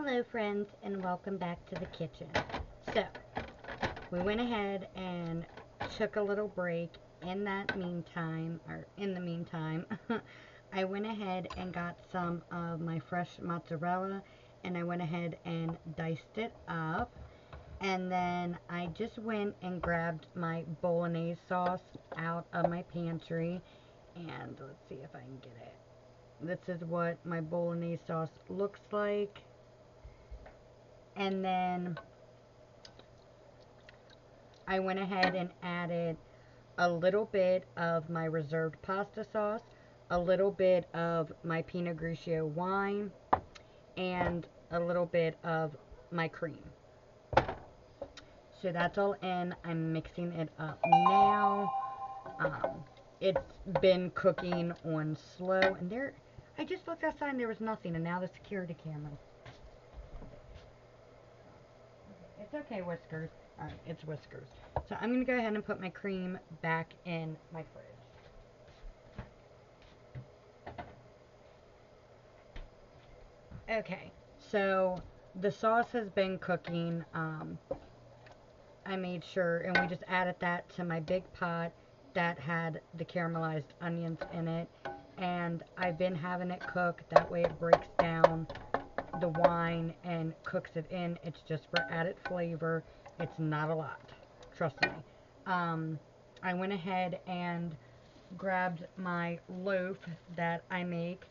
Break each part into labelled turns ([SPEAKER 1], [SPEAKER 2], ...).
[SPEAKER 1] Hello friends, and welcome back to the kitchen. So, we went ahead and took a little break. In the meantime, I went ahead and got some of my fresh mozzarella, and I went ahead and diced it up. And then I just went and grabbed my Bolognese sauce out of my pantry, and let's see if I can get it. This is what my Bolognese sauce looks like. And then I went ahead and added a little bit of my reserved pasta sauce, a little bit of my Pinot Grigio wine, and a little bit of my cream. So that's all in. I'm mixing it up now. It's been cooking on slow, and I just looked outside and there was nothing, and now the security camera. It's okay, Whiskers. Alright, it's Whiskers. So I'm going to go ahead and put my cream back in my fridge. Okay, so the sauce has been cooking. I made sure, and we just added that to my big pot that had the caramelized onions in it. And I've been having it cook. That way it breaks down the wine and cooks it in. It's just for added flavor. It's not a lot, trust me. I went ahead and grabbed my loaf that I make,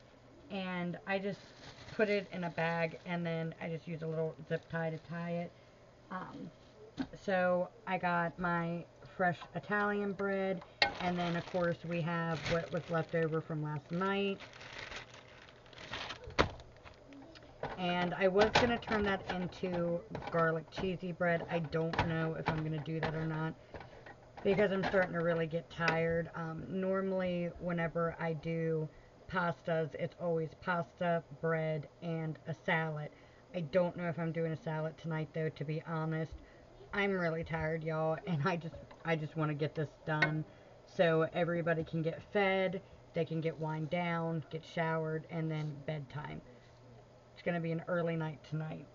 [SPEAKER 1] and I just put it in a bag, and then I just use a little zip tie to tie it. So I got my fresh Italian bread, and then of course we have what was left over from last night. And I was going to turn that into garlic cheesy bread. I don't know if I'm going to do that or not, because I'm starting to really get tired. Normally, whenever I do pastas, it's always pasta, bread, and a salad. I don't know if I'm doing a salad tonight, though, to be honest. I'm really tired, y'all, and I just want to get this done so everybody can get fed, they can get wind down, get showered, and then bedtime. It's going to be an early night tonight.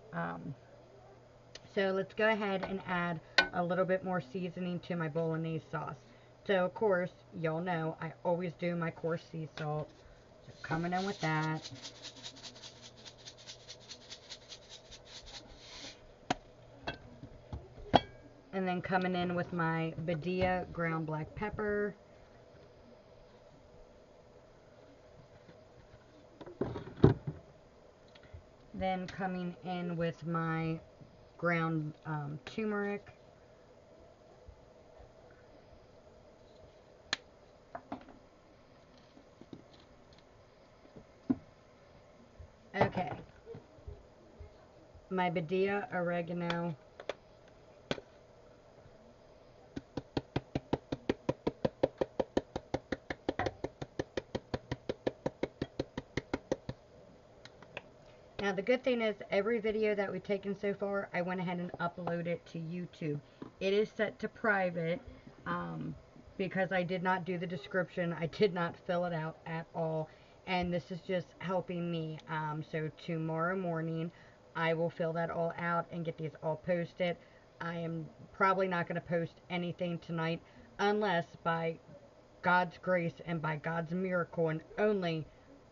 [SPEAKER 1] So let's go ahead and add a little bit more seasoning to my Bolognese sauce. So, of course, y'all know I always do my coarse sea salt. So coming in with that. And then coming in with my Badia ground black pepper. Then coming in with my ground turmeric. Okay. My Badia oregano. Now the good thing is every video that we've taken so far, I went ahead and uploaded it to YouTube. It is set to private because I did not do the description. I did not fill it out at all. And this is just helping me. So tomorrow morning, I will fill that all out and get these all posted. I am probably not going to post anything tonight unless by God's grace and by God's miracle, and only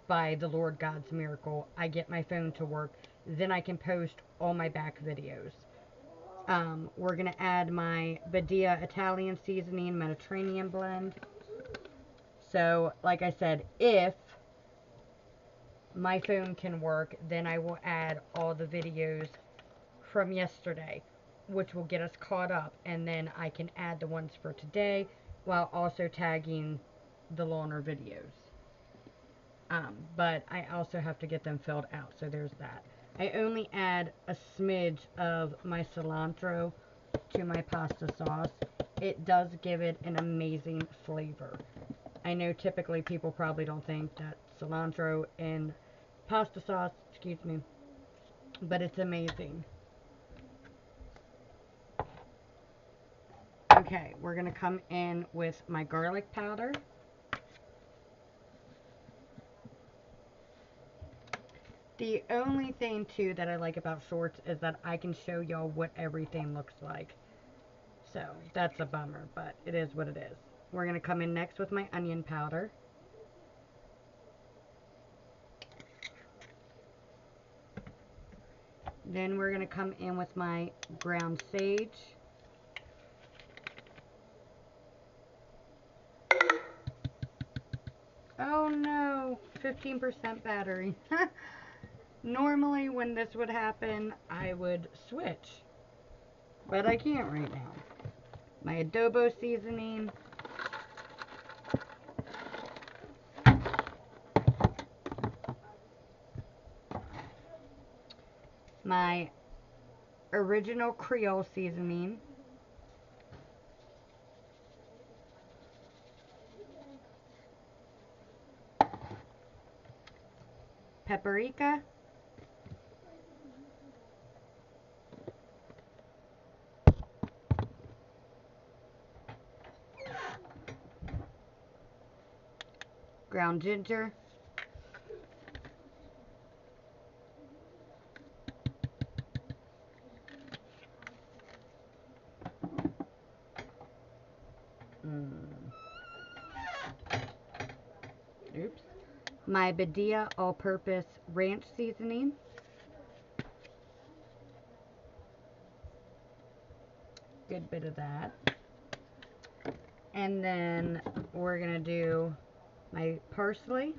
[SPEAKER 1] by the Lord God's miracle, I get my phone to work. Then I can post all my back videos. We're going to add my Badia Italian seasoning Mediterranean blend. So, like I said, if my phone can work, then I will add all the videos from yesterday, which will get us caught up. And then I can add the ones for today while also tagging the longer videos. But I also have to get them filled out, so there's that. I only add a smidge of my cilantro to my pasta sauce. It does give it an amazing flavor. I know typically people probably don't think that cilantro in pasta sauce, excuse me, but it's amazing. Okay, we're going to come in with my garlic powder. The only thing, too, that I like about shorts is that I can show y'all what everything looks like. So, that's a bummer, but it is what it is. We're going to come in next with my onion powder. Then we're going to come in with my ground sage. Oh no, 15% battery. Normally when this would happen, I would switch. But I can't right now. My adobo seasoning. My original Creole seasoning. Paprika. Ground ginger. Oops. My Badia all-purpose ranch seasoning. Good bit of that. And then we're going to do my parsley.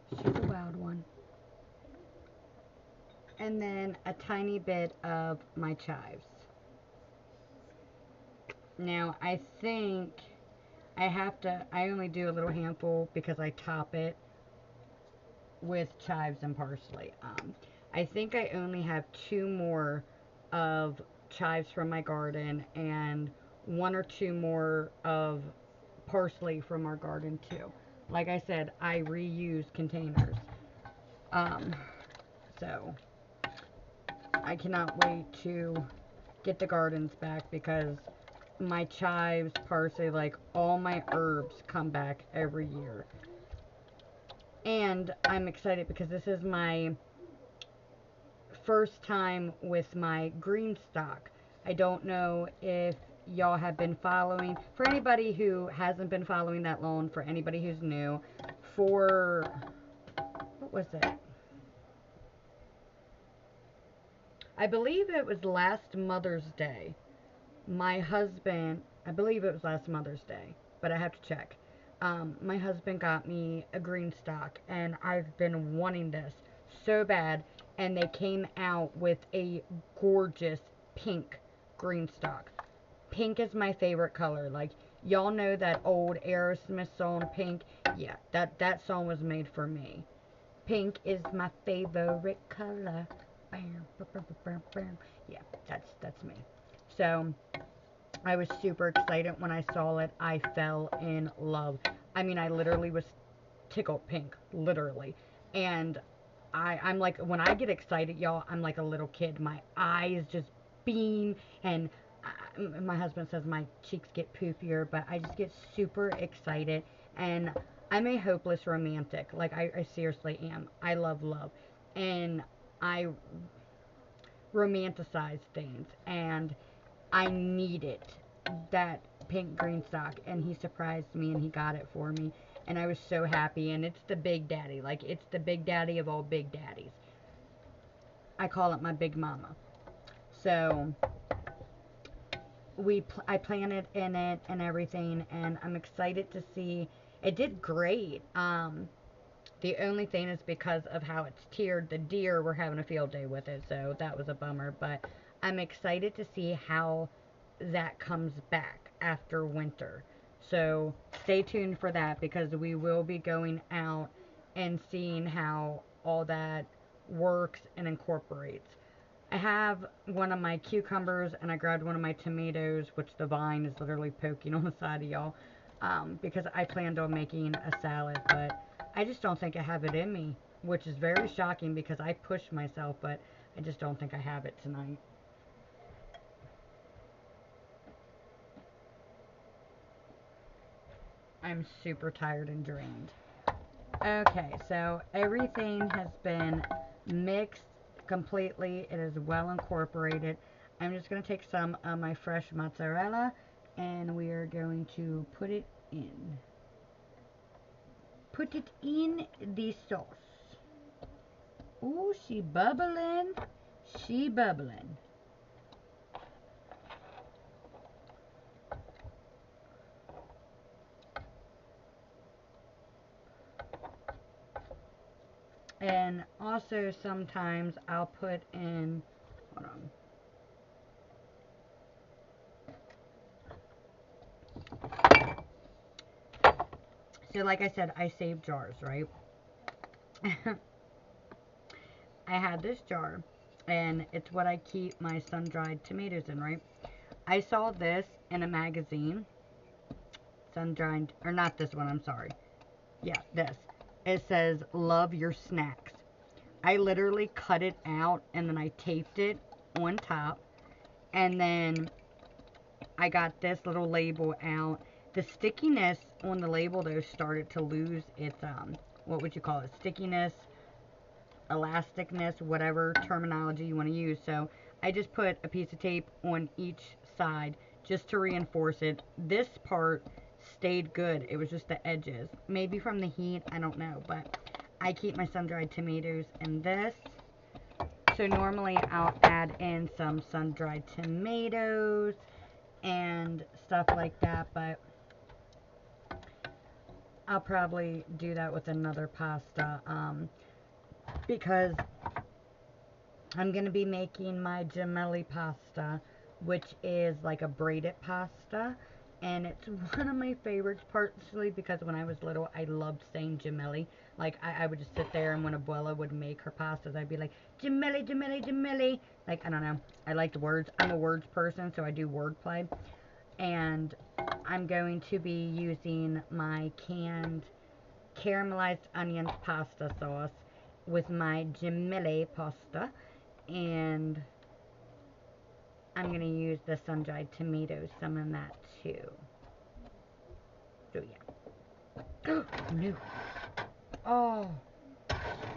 [SPEAKER 1] She's a wild one. And then a tiny bit of my chives. Now, I think I only do a little handful because I top it with chives and parsley. I think I only have 2 more of chives from my garden and 1 or 2 more of parsley from our garden too. Like I said, I reuse containers. So I cannot wait to get the gardens back because my chives, parsley, like all my herbs come back every year. And I'm excited because this is my first time with my green stock. I don't know if y'all have been following. For anybody who hasn't been following that long, for anybody who's new, for, what was it? I believe it was last Mother's Day. My husband, I believe it was last Mother's Day, but I have to check. My husband got me a green stock, and I've been wanting this so bad, and they came out with a gorgeous pink green stock. Pink is my favorite color. Like, y'all know that old Aerosmith song, Pink? Yeah, that song was made for me. Pink is my favorite color. Bam, bam, bam, bam, bam. Yeah, that's me. So, I was super excited when I saw it. I fell in love. I mean, I literally was tickled pink, literally. And I'm like, when I get excited, y'all, I'm like a little kid. My eyes just beam, and my husband says my cheeks get poopier, but I just get super excited. And I'm a hopeless romantic. Like, I seriously am. I love love. And I romanticize things. And I needed that pink green stock, and he surprised me and he got it for me, and I was so happy. And it's the big daddy, like it's the big daddy of all big daddies. I call it my big mama. So I planted in it and everything, and I'm excited to see it did great. The only thing is because of how it's tiered, the deer were having a field day with it, so that was a bummer. But I'm excited to see how that comes back after winter. So stay tuned for that because we will be going out and seeing how all that works and incorporates. I have one of my cucumbers and I grabbed one of my tomatoes, which the vine is literally poking on the side of y'all, because I planned on making a salad, but I just don't think I have it in me, which is very shocking because I pushed myself, but I just don't think I have it tonight. I'm super tired and drained. Okay, so everything has been mixed completely. It is well incorporated. I'm just going to take some of my fresh mozzarella and we are going to put it in. Put it in the sauce. Ooh, she bubbling. She bubbling. And also sometimes I'll put in, hold on. So like I said, I save jars, right? I had this jar, and it's what I keep my sun-dried tomatoes in, right? I saw this in a magazine, sun-dried, or not this one, I'm sorry. Yeah, this. It says, love your snacks. I literally cut it out, and then I taped it on top, and then I got this little label out. The stickiness on the label, though, started to lose its, what would you call it, stickiness, elasticness, whatever terminology you want to use. So I just put a piece of tape on each side just to reinforce it. This part stayed good. It was just the edges. Maybe from the heat, I don't know. But I keep my sun-dried tomatoes in this. So normally I'll add in some sun-dried tomatoes and stuff like that. But I'll probably do that with another pasta. Because I'm going to be making my gemelli pasta, which is like a braided pasta. And it's one of my favorites, partially because when I was little, I loved saying gemelli. Like, I would just sit there, and when Abuela would make her pastas, I'd be like, gemelli, gemelli, gemelli. Like, I don't know. I like the words. I'm a words person, so I do wordplay. And I'm going to be using my canned caramelized onions pasta sauce with my gemelli pasta, and I'm going to use the sun-dried tomatoes, some of that too. So yeah. No. Oh,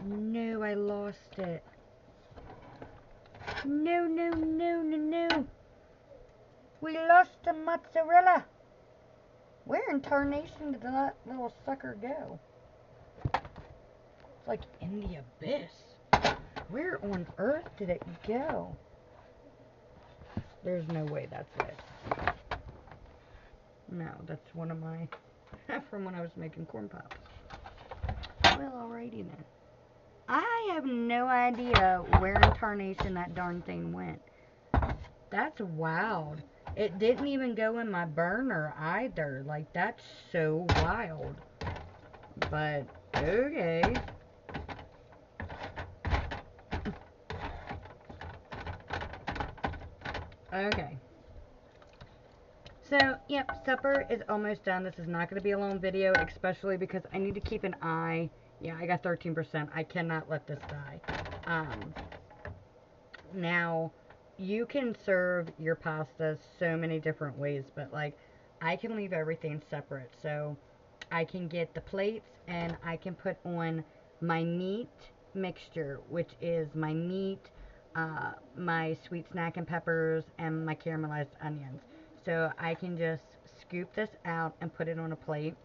[SPEAKER 1] no, I lost it. No, no, no, no, no. We lost the mozzarella. Where in tarnation did that little sucker go? It's like in the abyss. Where on earth did it go? There's no way that's it. No, that's one of my, from when I was making corn pops. Well, alrighty then. I have no idea where in tarnation that darn thing went. That's wild. It didn't even go in my burner either. Like, that's so wild. But, okay. Okay. So, yep, supper is almost done. This is not going to be a long video, especially because I need to keep an eye. Yeah, I got 13%. I cannot let this die. Now, you can serve your pastas so many different ways, but, like, I can leave everything separate. So, I can get the plates, and I can put on my meat mixture, which is my meat, my sweet Snackin peppers, and my caramelized onions. So I can just scoop this out and put it on a plate.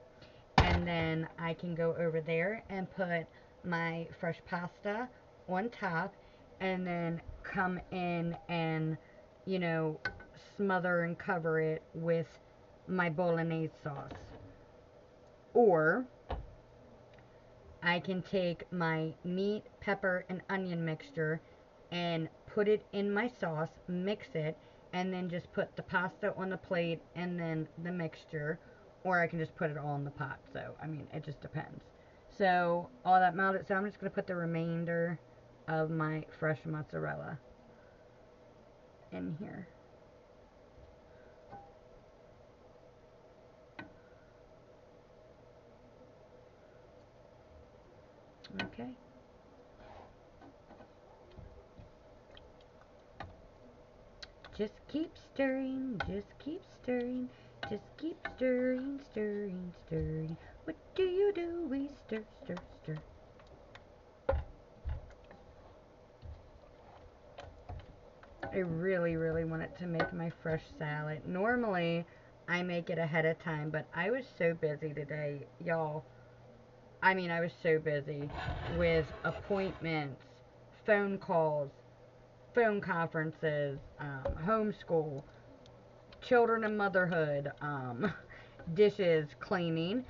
[SPEAKER 1] And then I can go over there and put my fresh pasta on top. And then come in and, you know, smother and cover it with my Bolognese sauce. Or I can take my meat, pepper, and onion mixture and put it in my sauce, mix it, and then just put the pasta on the plate and then the mixture. Or I can just put it all in the pot. So, I mean, it just depends. So, all that melted. So, I'm just going to put the remainder of my fresh mozzarella in here. Okay. Just keep stirring, just keep stirring. Just keep stirring, stirring, stirring. What do you do? We stir, stir, stir. I really, really wanted to make my fresh salad. Normally, I make it ahead of time, but I was so busy today, y'all. I mean, I was so busy with appointments, phone calls, phone conferences, homeschool, children and motherhood, dishes, cleaning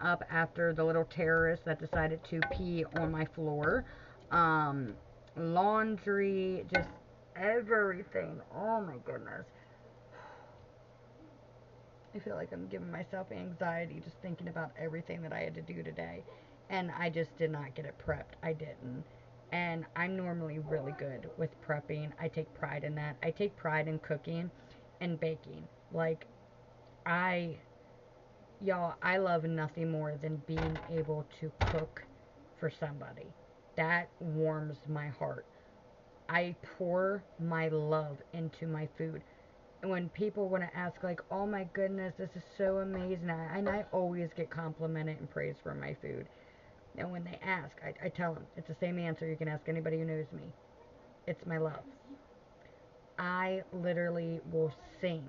[SPEAKER 1] up after the little terrorist that decided to pee on my floor, um, laundry, just everything. Oh my goodness. I feel like I'm giving myself anxiety just thinking about everything that I had to do today. And I just did not get it prepped. I didn't. And I'm normally really good with prepping. I take pride in that. I take pride in cooking and baking. Like, I, y'all, I love nothing more than being able to cook for somebody. That warms my heart. I pour my love into my food. When people want to ask, like, oh my goodness, this is so amazing, and I always get complimented and praised for my food. And when they ask, I tell them it's the same answer you can ask anybody who knows me. It's my love. I literally will sing.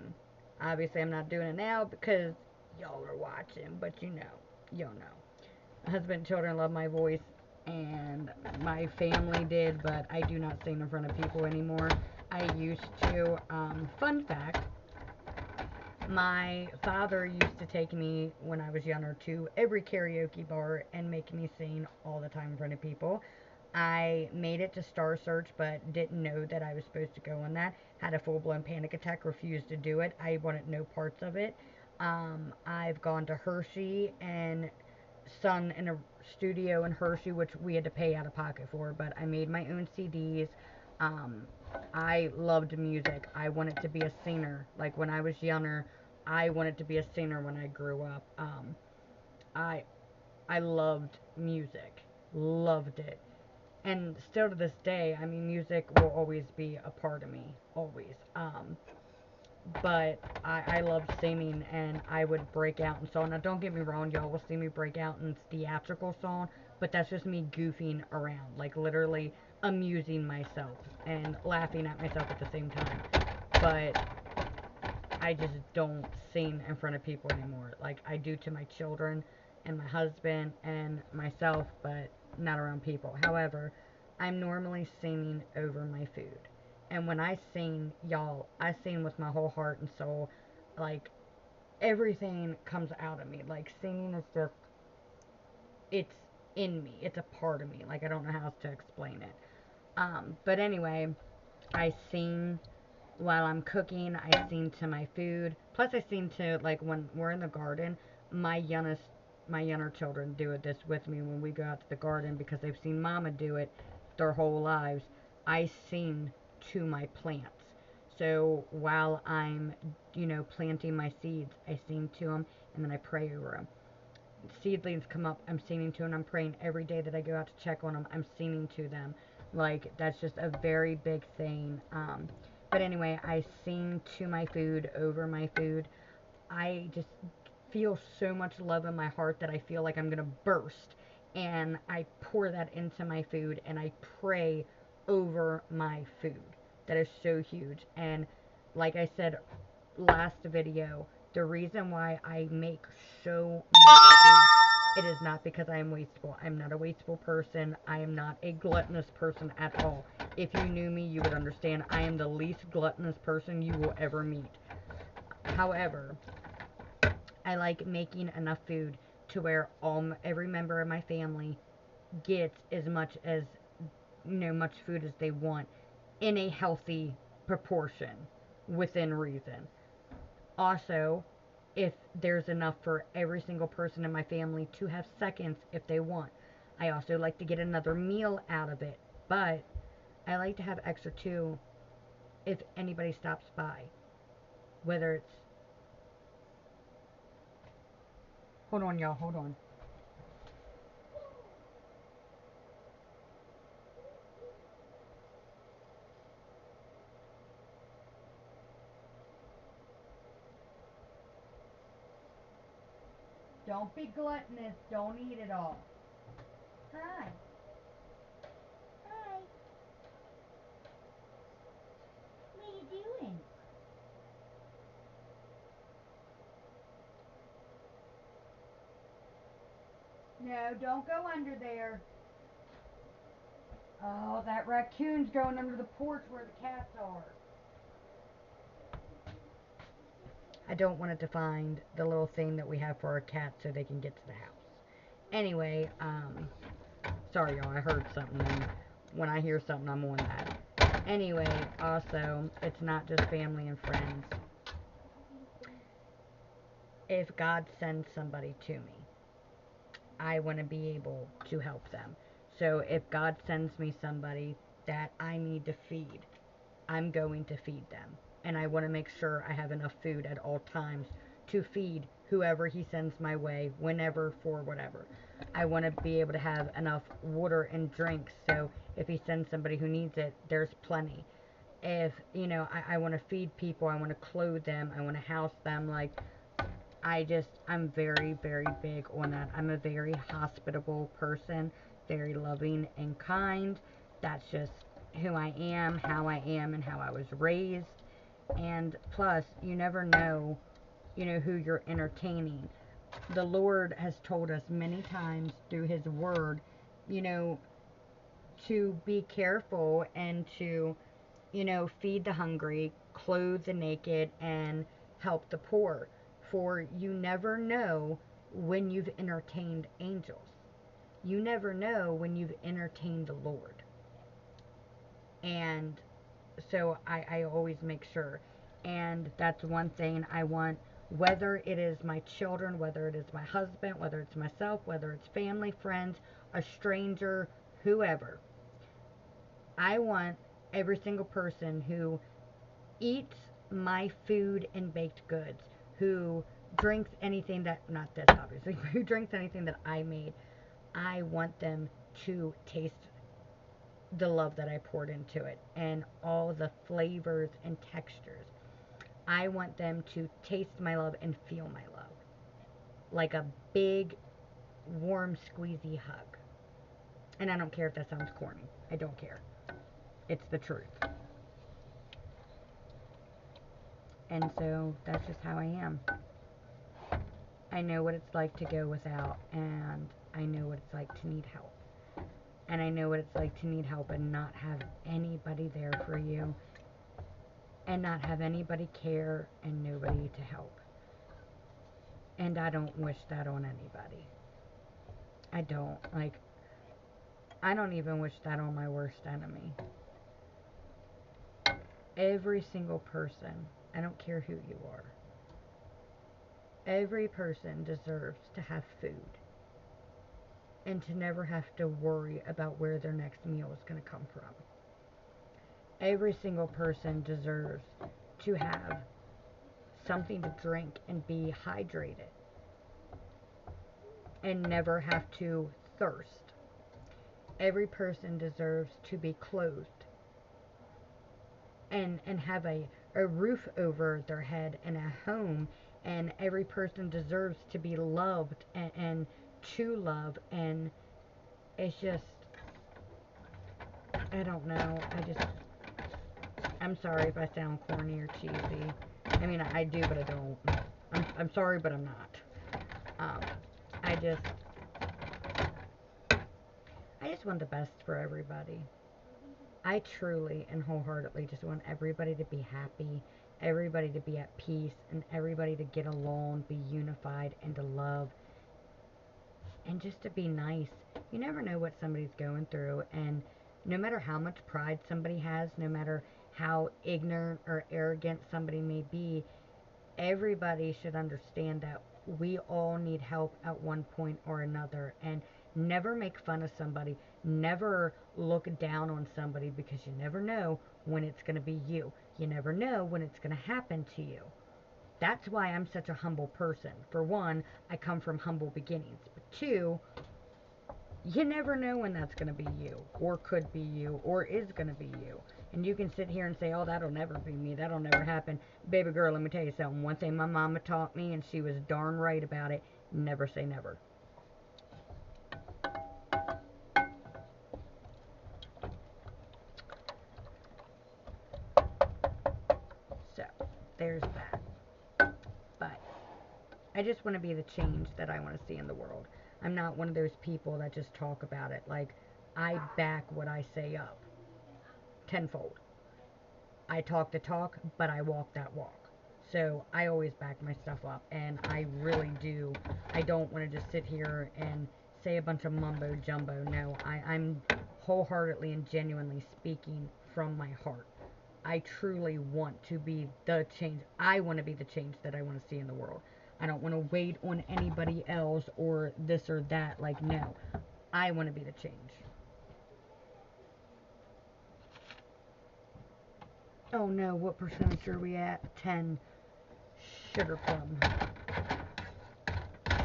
[SPEAKER 1] Obviously, I'm not doing it now because y'all are watching, but y'all know. My husband and children love my voice, and my family did, but I do not sing in front of people anymore. I used to. Fun fact, my father used to take me when I was younger to every karaoke bar and make me sing all the time in front of people. I made it to Star Search, but didn't know that I was supposed to go on that. Had a full-blown panic attack, refused to do it. I wanted no parts of it. I've gone to Hershey and sung in a studio in Hershey, which we had to pay out of pocket for, but I made my own CDs. Um, I loved music. I wanted to be a singer. Like when I was younger, I wanted to be a singer when I grew up. I I loved music. Loved it. And still to this day, I mean, music will always be a part of me. Always. But I loved singing, and I would break out in song. Now, don't get me wrong, y'all will see me break out in theatrical song, but that's just me goofing around, like literally amusing myself and laughing at myself at the same time. But I just don't sing in front of people anymore. Like I do to my children and my husband and myself, but not around people. However, I'm normally singing over my food. And when I sing, y'all, I sing with my whole heart and soul. Like everything comes out of me. Like singing is just, it's in me. It's a part of me. Like I don't know how else to explain it. But anyway, I sing while I'm cooking. I sing to my food. Plus, I sing to, like, when we're in the garden. My younger children do this with me when we go out to the garden because they've seen Mama do it their whole lives. I sing to my plants. So while I'm, planting my seeds, I sing to them and then I pray over them. Seedlings come up, I'm singing to them. I'm praying every day that I go out to check on them. I'm singing to them. Like, that's just a very big thing. But anyway, I sing to my food, over my food. I just feel so much love in my heart that I feel like I'm going to burst. And I pour that into my food and I pray over my food. That is so huge. And like I said last video, the reason why I make so much food, it is not because I am wasteful. I'm not a wasteful person. I am not a gluttonous person at all. If you knew me, you would understand I am the least gluttonous person you will ever meet. However, I like making enough food to where every member of my family gets as much as, much food as they want in a healthy proportion within reason. Also, if there's enough for every single person in my family to have seconds if they want. I also like to get another meal out of it, but I like to have extra too if anybody stops by. Whether it's... Hold on, y'all, hold on. Don't be gluttonous. Don't eat it all. Hi. Hi. What are you doing? No, don't go under there. Oh, that raccoon's going under the porch where the cats are. I don't want it to find the little thing that we have for our cats so they can get to the house. Anyway, sorry y'all, I heard something, and when I hear something, I'm on that. Anyway, also, it's not just family and friends. If God sends somebody to me, I want to be able to help them. So if God sends me somebody that I need to feed, I'm going to feed them. And I want to make sure I have enough food at all times to feed whoever he sends my way, whenever, for whatever. I want to be able to have enough water and drinks, so if he sends somebody who needs it, there's plenty. If, I want to feed people, I want to clothe them, I want to house them, like, I'm very, very big on that. I'm a very hospitable person, very loving and kind. That's just who I am, how I am, and how I was raised. And plus, you never know, who you're entertaining. The Lord has told us many times through his word, to be careful and to, feed the hungry, clothe the naked, and help the poor. For you never know when you've entertained angels. You never know when you've entertained the Lord. And so I always make sure. And that's one thing I want, whether it is my children, whether it is my husband, whether it's myself, whether it's family, friends, a stranger, whoever. I want every single person who eats my food and baked goods, who drinks anything that, not this obviously, who drinks anything that I made, I want them to taste the love that I poured into it and all the flavors and textures. I want them to taste my love and feel my love. Like a big, warm, squeezy hug. And I don't care if that sounds corny. I don't care. It's the truth. And so that's just how I am. I know what it's like to go without, and I know what it's like to need help. And I know what it's like to need help and not have anybody there for you, and not have anybody care and nobody to help. And I don't wish that on anybody. I don't. I don't even wish that on my worst enemy. Every single person, I don't care who you are, every person deserves to have food and to never have to worry about where their next meal is going to come from. Every single person deserves to have something to drink and be hydrated and never have to thirst. Every person deserves to be clothed and have a roof over their head and a home. And every person deserves to be loved and to love. And it's just, I don't know. I'm sorry if I sound corny or cheesy. I mean, I do, but I don't. I'm sorry, but I'm not. I just want the best for everybody. I truly and wholeheartedly just want everybody to be happy, everybody to be at peace, and everybody to get along, be unified, and to love, and just to be nice. You never know what somebody's going through, and no matter how much pride somebody has, no matter how ignorant or arrogant somebody may be, everybody should understand that we all need help at one point or another. And never make fun of somebody, never look down on somebody, because you never know when it's going to be you. You never know when it's going to happen to you. That's why I'm such a humble person. For one, I come from humble beginnings. But two, you never know when that's going to be you, or could be you, or is going to be you. And you can sit here and say, oh, that'll never be me, that'll never happen. Baby girl, let me tell you something. One thing my mama taught me, and she was darn right about it, Never say never. So, there's that. But I just want to be the change that I want to see in the world. I'm not one of those people that just talk about it. Like, I back what I say up tenfold. I talk the talk, but I walk that walk. So I always back my stuff up, and I really do. I don't want to just sit here and say a bunch of mumbo jumbo. No, I'm wholeheartedly and genuinely speaking from my heart. I truly want to be the change. I want to be the change that I want to see in the world. I don't want to wait on anybody else or this or that. Like, no. I want to be the change. Oh no, what percentage are we at? 10. Sugar plum.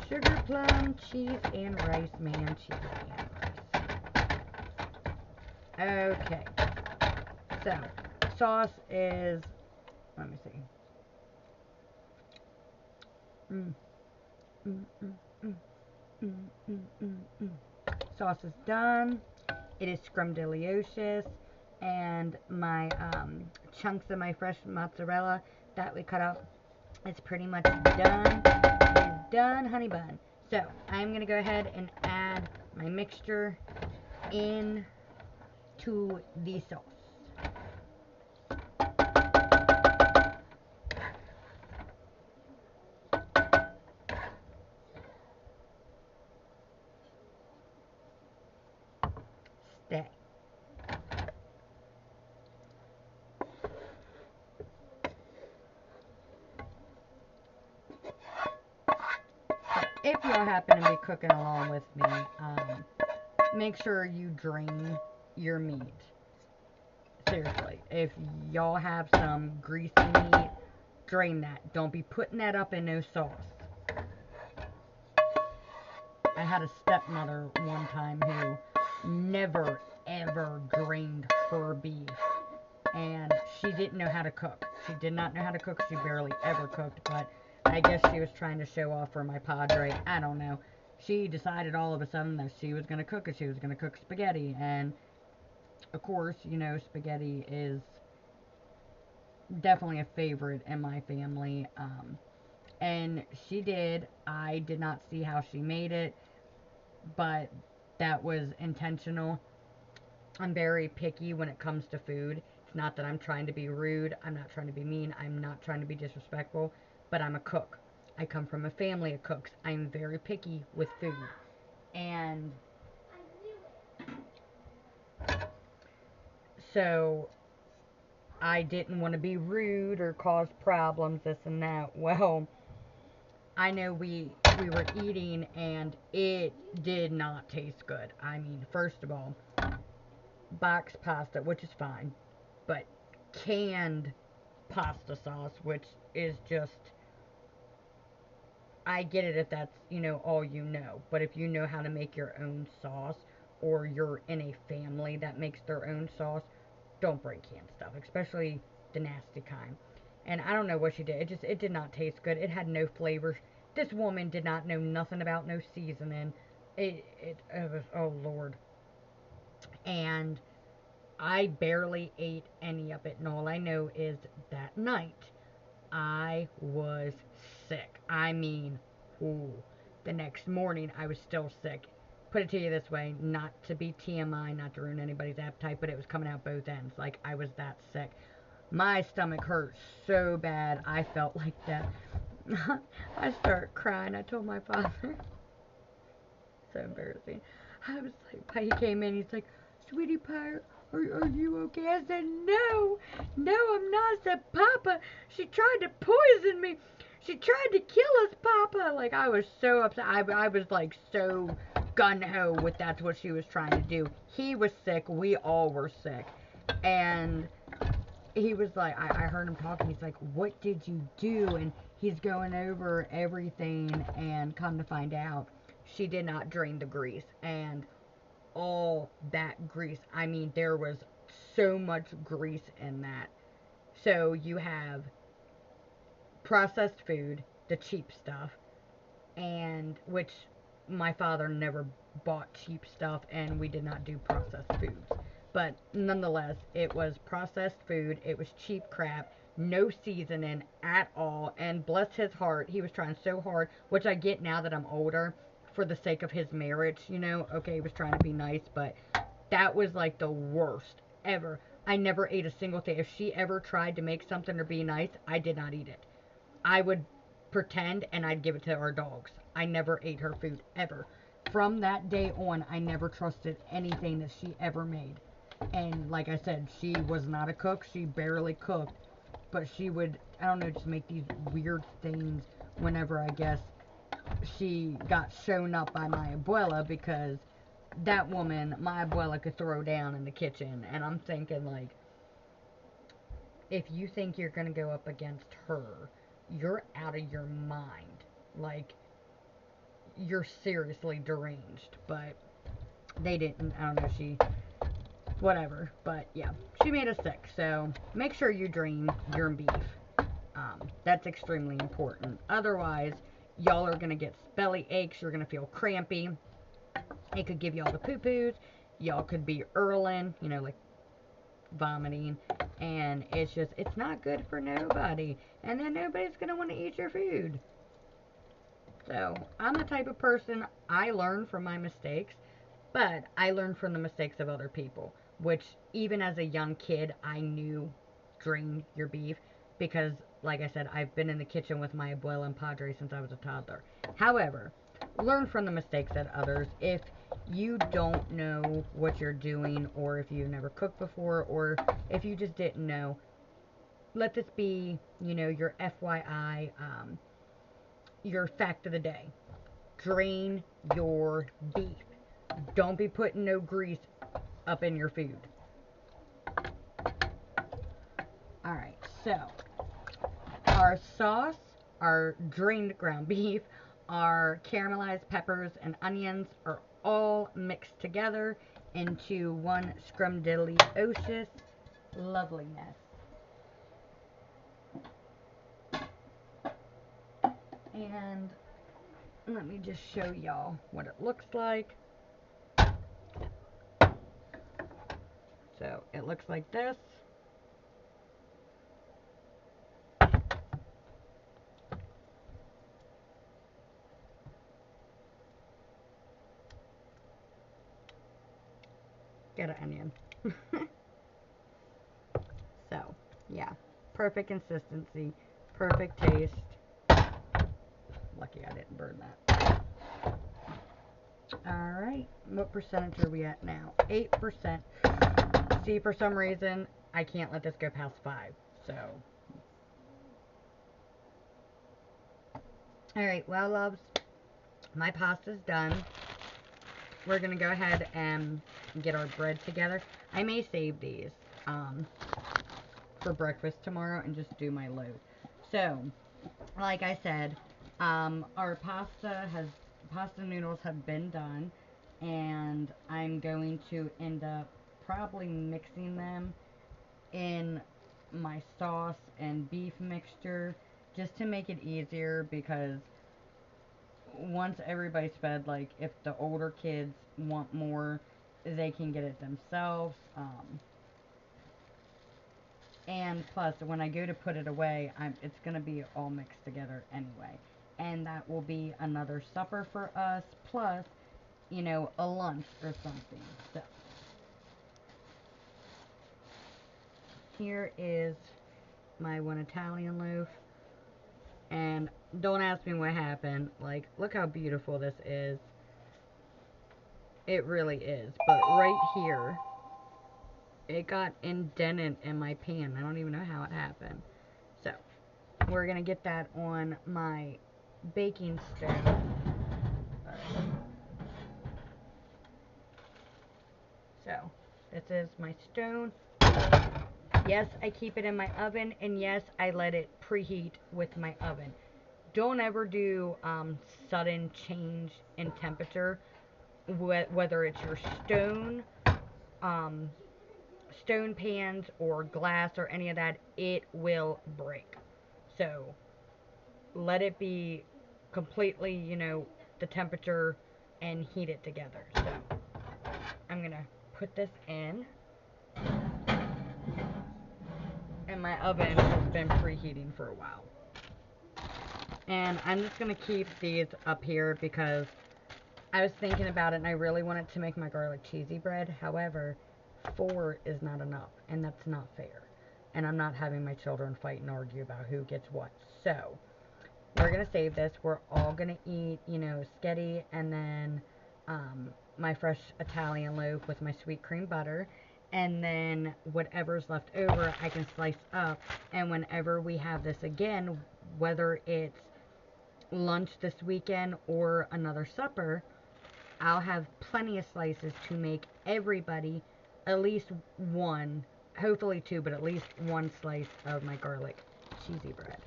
[SPEAKER 1] Sugar plum, cheese, and rice. Man, cheese and rice. Okay. So, sauce is, let me see. Sauce is done. It is scrumdiddlyocious. And my chunks of my fresh mozzarella that we cut out, it's pretty much done. It is done, honey bun. So I'm going to go ahead and add my mixture in to the sauce. Stay. If y'all happen to be cooking along with me, make sure you drain your meat. Seriously, if y'all have some greasy meat, drain that. Don't be putting that up in no sauce. I had a stepmother one time who never ever drained her beef, and she didn't know how to cook. She did not know how to cook. She barely ever cooked, but I guess she was trying to show off for my padre. I don't know. She decided all of a sudden that she was going to cook it. She was going to cook spaghetti, and of course, you know, spaghetti is definitely a favorite in my family. And she did. I did not see how she made it, but that was intentional. I'm very picky when it comes to food. It's not that I'm trying to be rude. I'm not trying to be mean. I'm not trying to be disrespectful, but I'm a cook. I come from a family of cooks. I'm very picky with food. And so I didn't want to be rude or cause problems, this and that. Well, I know we were eating and it did not taste good. I mean, first of all, box pasta, which is fine, but canned pasta sauce, which is just, I get it if that's, you know, all you know, but if you know how to make your own sauce, or you're in a family that makes their own sauce, don't bring canned stuff, especially the nasty kind. And I don't know what she did. It did not taste good. It had no flavor. This woman did not know nothing about no seasoning. It was, oh Lord. And I barely ate any of it. And all I know is that night I was sick. I mean, ooh. The next morning I was still sick. Put it to you this way, not to be TMI, not to ruin anybody's appetite, but it was coming out both ends. Like, I was that sick. My stomach hurt so bad, I felt like that. I started crying. I told my father. So embarrassing. I was like, he came in, he's like, "Sweetie pie, are you okay?" I said, "No, no, I'm not." I said, "Papa, she tried to poison me. She tried to kill us, Papa." Like, I was so upset. I was like so gun-ho with that's what she was trying to do. He was sick. We all were sick. And he was like, I heard him talking. He's like, "What did you do?" And he's going over everything, and come to find out, she did not drain the grease. And all that grease, I mean, there was so much grease in that. So you have processed food, the cheap stuff, and which my father never bought cheap stuff, and we did not do processed foods. But nonetheless, it was processed food. It was cheap crap, no seasoning at all. And bless his heart, he was trying so hard, which I get now that I'm older, for the sake of his marriage. You know, okay, he was trying to be nice, but that was like the worst ever. I never ate a single thing. If she ever tried to make something or be nice, I did not eat it. I would pretend and I'd give it to our dogs. I never ate her food ever. From that day on, I never trusted anything that she ever made. And like I said, she was not a cook. She barely cooked. But she would, I don't know, just make these weird things whenever, I guess, she got shown up by my abuela, because that woman, my abuela, could throw down in the kitchen. And I'm thinking, like, if you think you're going to go up against her, you're out of your mind. Like, you're seriously deranged. But they didn't. I don't know, she, whatever. But yeah, she made us sick. So make sure you drain your beef. That's extremely important. Otherwise, y'all are going to get belly aches. You're going to feel crampy. It could give y'all the poo-poos. Y'all could be earling, you know, like vomiting. And it's just, it's not good for nobody. And then nobody's going to want to eat your food. So, I'm the type of person, I learn from my mistakes, but I learn from the mistakes of other people, which even as a young kid, I knew drain your beef, because, like I said, I've been in the kitchen with my abuela and padre since I was a toddler. However, learn from the mistakes of others. If you don't know what you're doing, or if you've never cooked before, or if you just didn't know, let this be, you know, your FYI, your fact of the day. Drain your beef. Don't be putting no grease up in your food. Alright, so our sauce, our drained ground beef, our caramelized peppers and onions are all mixed together into one scrumdiddlyocious loveliness. And let me just show y'all what it looks like. So it looks like this. Get an onion. So, yeah. Perfect consistency. Perfect taste. Lucky I didn't burn that. Alright. What percentage are we at now? 8%. See, for some reason, I can't let this go past 5. So. Alright, well, loves, my pasta's done. We're going to go ahead and get our bread together. I may save these for breakfast tomorrow and just do my loaf. So, like I said, our pasta noodles have been done, and I'm going to end up probably mixing them in my sauce and beef mixture just to make it easier, because once everybody's fed, like, if the older kids want more, they can get it themselves. And plus, when I go to put it away, it's going to be all mixed together anyway. And that will be another supper for us, plus, you know, a lunch or something. So, here is my one Italian loaf. And don't ask me what happened. Like, look how beautiful this is. It really is. But right here, it got indented in my pan. I don't even know how it happened. So, we're going to get that on my baking stove. So, this is my stone. Yes, I keep it in my oven, and yes, I let it preheat with my oven. Don't ever do sudden change in temperature, whether it's your stone pans or glass or any of that, it will break. So let it be completely, you know, the temperature and heat it together. So I'm going to put this in. And my oven has been preheating for a while. And I'm just going to keep these up here because I was thinking about it and I really wanted to make my garlic cheesy bread. However, 4 is not enough, and that's not fair. And I'm not having my children fight and argue about who gets what. So, we're going to save this. We're all going to eat, you know, sketty and then my fresh Italian loaf with my sweet cream butter. And then whatever's left over, I can slice up. And whenever we have this again, whether it's lunch this weekend or another supper, I'll have plenty of slices to make everybody at least one, hopefully 2, but at least 1 slice of my garlic cheesy bread.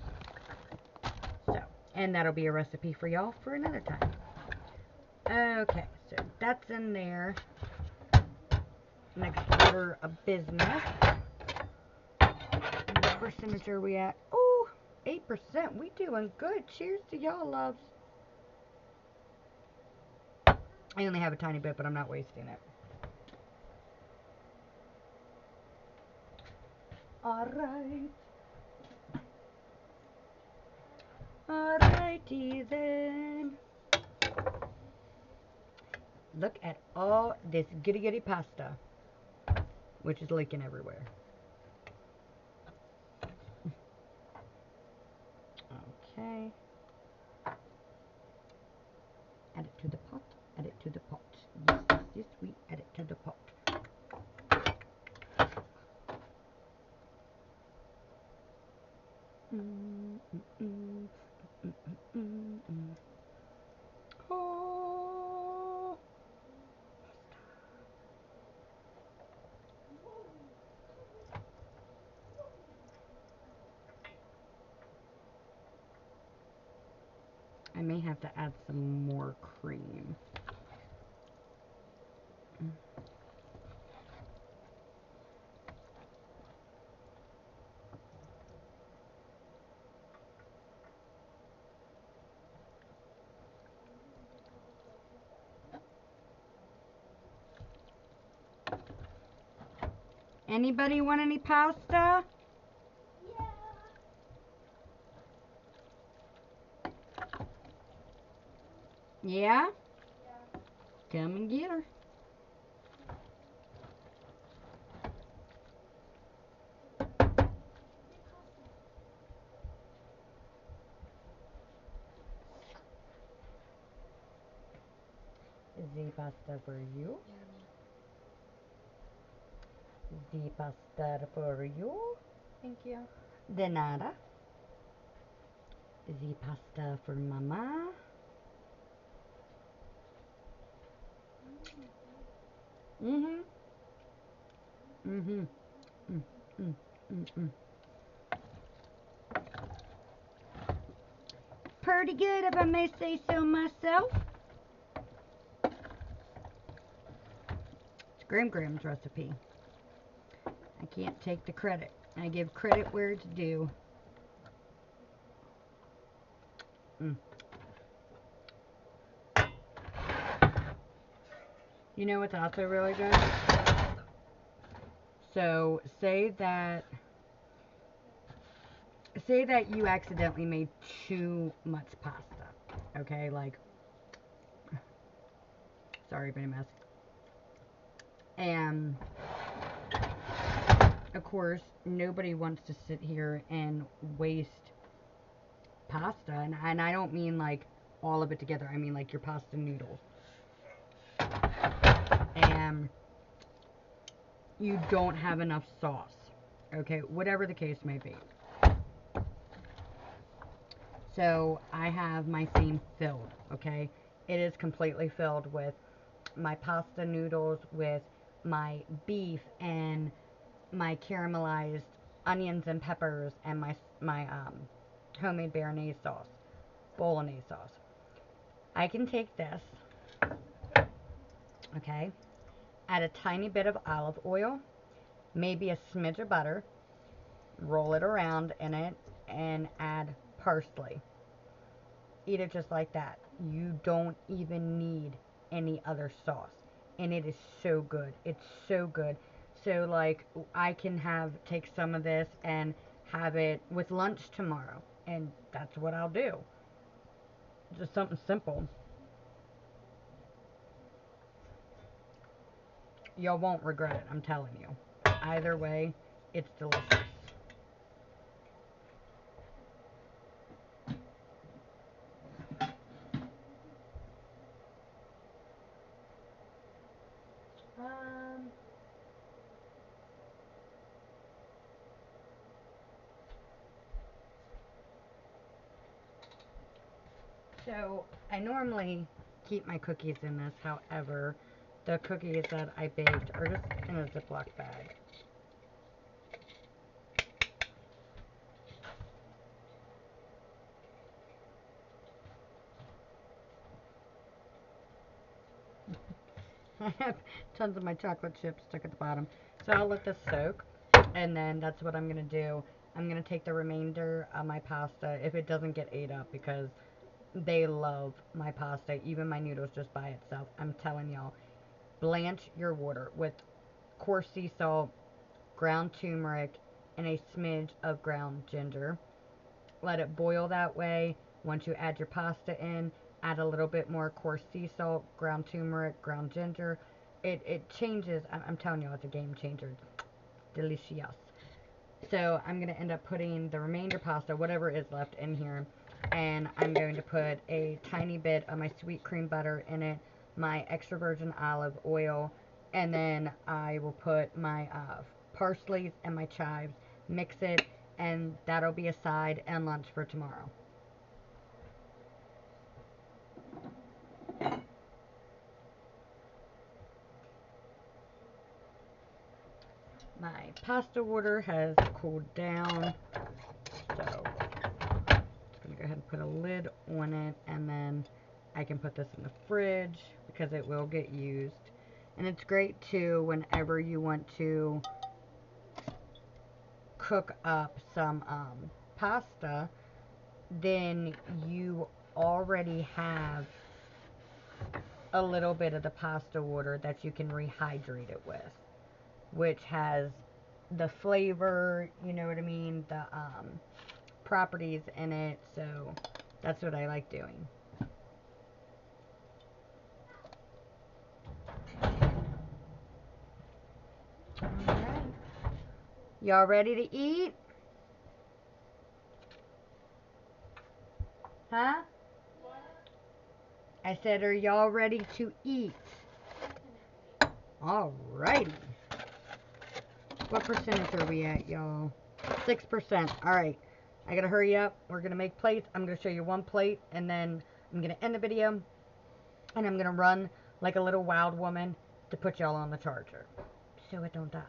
[SPEAKER 1] So, and that'll be a recipe for y'all for another time. Okay, so that's in there. Next order of business. What percentage are we at? Oh, 8%. We doing good. Cheers to y'all, loves. I only have a tiny bit, but I'm not wasting it. Alright. Alrighty then. Look at all this goody goody pasta, which is leaking everywhere. Okay. Add it to the pot. Add it to the pot. Yes, yes, yes, we add it to the pot. Oh. I may have to add some more cream. Anybody want any pasta? Yeah? Come and get her. The pasta for you. The pasta for you.
[SPEAKER 2] Thank you.
[SPEAKER 1] De nada. The pasta for mama. Mm-hmm. Mm-hmm. Pretty good, if I may say so myself. It's Gram's recipe. I can't take the credit. I give credit where it's due. You know what's also really good? So, say that you accidentally made too much pasta. Okay, like, sorry, been a mess. And, of course, nobody wants to sit here and waste pasta. And I don't mean, like, all of it together. I mean, like, your pasta noodles. And you don't have enough sauce. Okay, whatever the case may be. So, I have my thing filled, okay? It is completely filled with my pasta noodles, with my beef and my caramelized onions and peppers, and my homemade bolognese sauce. I can take this, okay, add a tiny bit of olive oil, maybe a smidge of butter, roll it around in it, and add parsley. eat it just like that. You don't even need any other sauce. And it is so good. It's so good. So like I can take some of this and have it with lunch tomorrow. And that's what I'll do. Just something simple. Y'all won't regret it, I'm telling you. Either way, it's delicious. So I normally keep my cookies in this, however, the cookies that I baked are just in a Ziploc bag. I have tons of my chocolate chips stuck at the bottom. So I'll let this soak, and then that's what I'm going to do. I'm going to take the remainder of my pasta, if it doesn't get ate up, because they love my pasta, even my noodles just by itself. I'm telling y'all, blanch your water with coarse sea salt, ground turmeric, and a smidge of ground ginger. Let it boil that way. Once you add your pasta in, add a little bit more coarse sea salt, ground turmeric, ground ginger. It changes. I'm telling you, it's a game changer. Delicious. So I'm going to end up putting the remainder pasta, whatever is left, in here. And I'm going to put a tiny bit of my sweet cream butter in it, my extra virgin olive oil, and then I will put my parsley and my chives, mix it, and that'll be a side and lunch for tomorrow. My pasta water has cooled down, so I'm just going to go ahead and put a lid on it, and then I can put this in the fridge because it will get used. And it's great too whenever you want to cook up some pasta, then you already have a little bit of the pasta water that you can rehydrate it with, which has the flavor, you know what I mean, the properties in it. So that's what I like doing. Alright, y'all ready to eat? Huh? I said, are y'all ready to eat? Alrighty. What percentage are we at, y'all? 6%. Alright. I gotta hurry up. We're gonna make plates. I'm gonna show you one plate, and then I'm gonna end the video, and I'm gonna run like a little wild woman to put y'all on the charger so it don't die.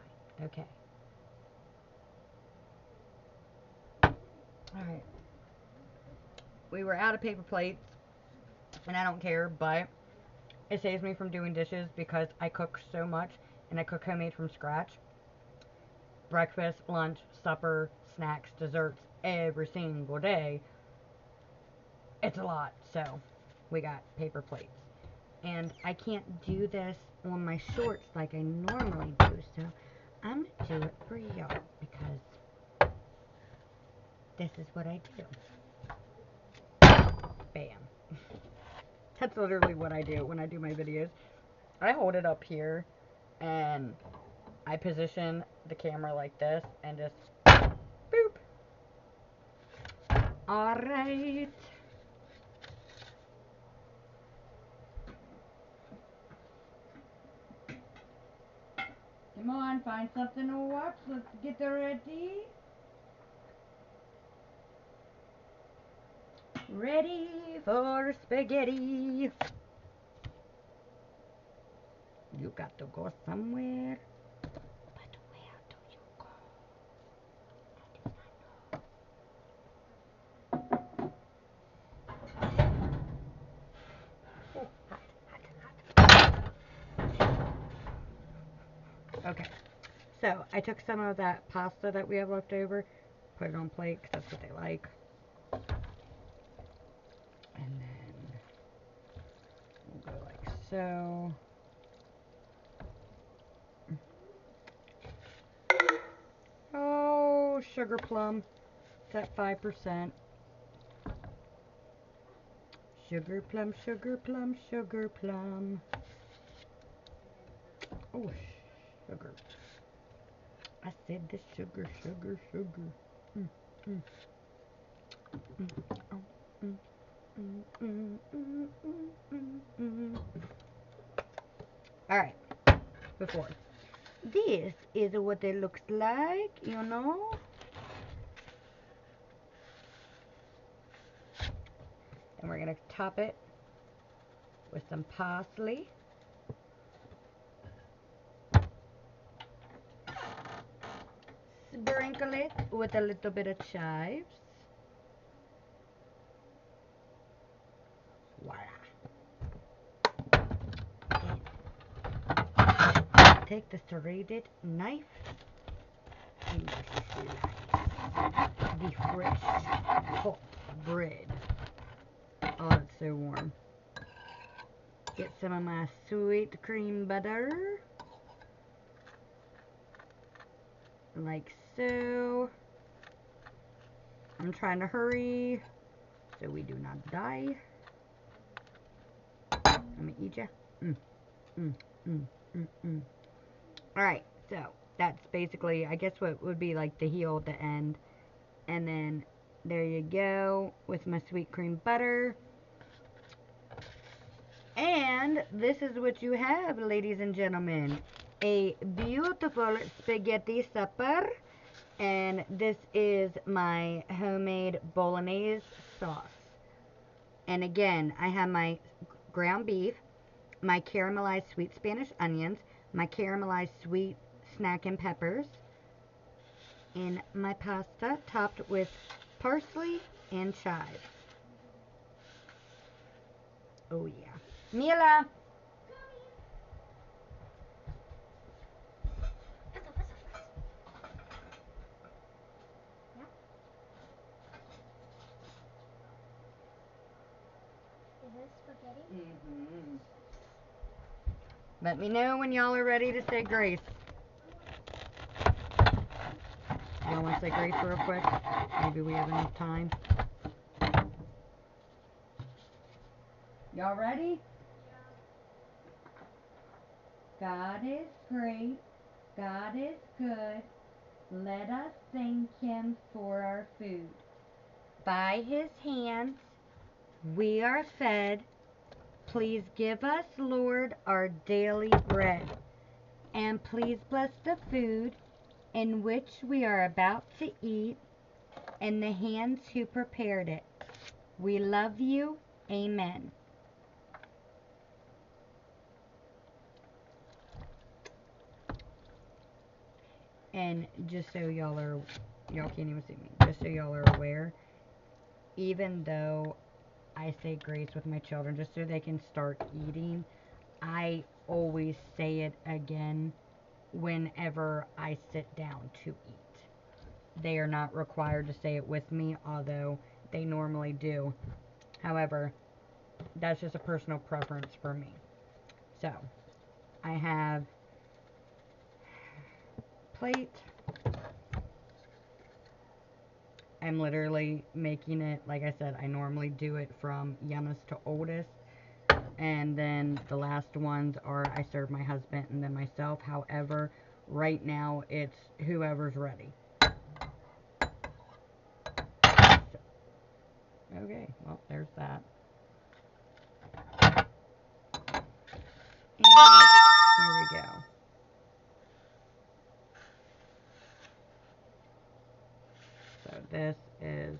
[SPEAKER 1] Okay. Alright. We were out of paper plates, and I don't care, but it saves me from doing dishes because I cook so much, and I cook homemade from scratch. Breakfast, lunch, supper, snacks, desserts, every single day. It's a lot, so we got paper plates. And I can't do this on my shorts like I normally do, so I'm going to do it for y'all because this is what I do. Bam. That's literally what I do when I do my videos. I hold it up here and I position the camera like this and just boop. Alright. Come on, find something to watch. Let's get ready. Ready for spaghetti. You got to go somewhere. But where do you go? Oh, hot. Okay, so I took some of that pasta that we have left over, put it on plate because that's what they like. And So, oh, sugar plum. It's at 5%. Sugar plum, sugar plum, sugar plum. Oh, sugar. I said the sugar, sugar, sugar. Mm, mm. Mm, oh, mm, mm, mm, mm, mm, mm, mm. Alright, before. This is what it looks like, you know. And we're going to top it with some parsley. Sprinkle it with a little bit of chives. Voila. Take the serrated knife and slice the fresh hot bread. Oh, it's so warm. Get some of my sweet cream butter. Like so. I'm trying to hurry so we do not die. Let me eat ya. Alright, so that's basically, I guess, what would be like the heel at the end. And then there you go with my sweet cream butter. And this is what you have, ladies and gentlemen. A beautiful spaghetti supper. And this is my homemade Bolognese sauce. And again, I have my ground beef, my caramelized sweet Spanish onions, my caramelized sweet Snackin peppers, and my pasta topped with parsley and chives. Oh yeah. Mila!
[SPEAKER 2] Is this spaghetti?
[SPEAKER 1] Mm-hmm. Let me know when y'all are ready to say grace. Y'all want to say grace real quick? Maybe we have enough time. Y'all ready? God is great. God is good. Let us thank Him for our food. By His hands, we are fed. Please give us, Lord, our daily bread. And please bless the food in which we are about to eat and the hands who prepared it. We love you. Amen. And just so y'all can't even see me, just so y'all are aware, even though I say grace with my children just so they can start eating, I always say it again whenever I sit down to eat. They are not required to say it with me, although they normally do. However, that's just a personal preference for me. So, I have plate. I'm literally making it, like I said, I normally do it from youngest to oldest. And then the last ones are I serve my husband and then myself. However, right now it's whoever's ready. So, okay, well, there's that. And here we go. So this is,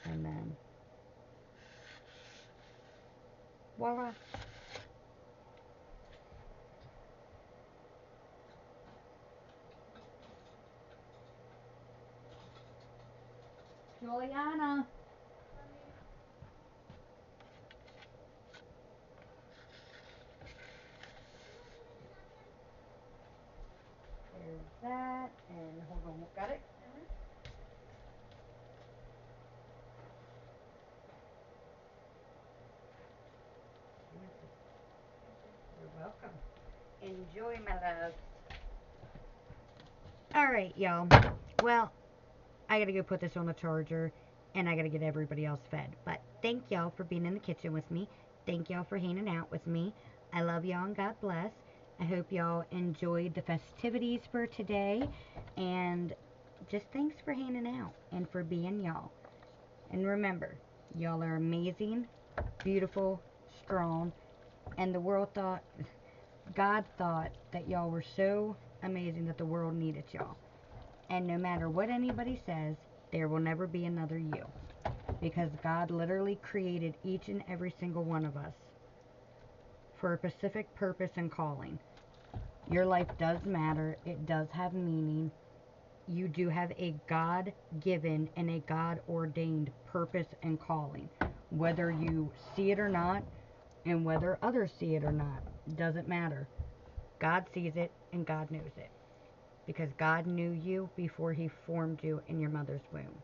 [SPEAKER 1] and then voila. Juliana. There's that, and hold on, got it? Enjoy, my loves. Alright, y'all. Well, I gotta go put this on the charger, and I gotta get everybody else fed. But thank y'all for being in the kitchen with me. Thank y'all for hanging out with me. I love y'all and God bless. I hope y'all enjoyed the festivities for today. And just thanks for hanging out and for being y'all. And remember, y'all are amazing, beautiful, strong, and the world thought, God thought that y'all were so amazing that the world needed y'all. And no matter what anybody says, there will never be another you. Because God literally created each and every single one of us for a specific purpose and calling. Your life does matter. It does have meaning. You do have a God-given and a God-ordained purpose and calling. Whether you see it or not, and whether others see it or not, doesn't matter. God sees it and God knows it. Because God knew you before He formed you in your mother's womb.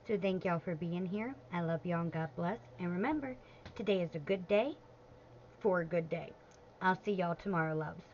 [SPEAKER 1] So thank y'all for being here. I love y'all and God bless. And remember, today is a good day for a good day. I'll see y'all tomorrow, loves.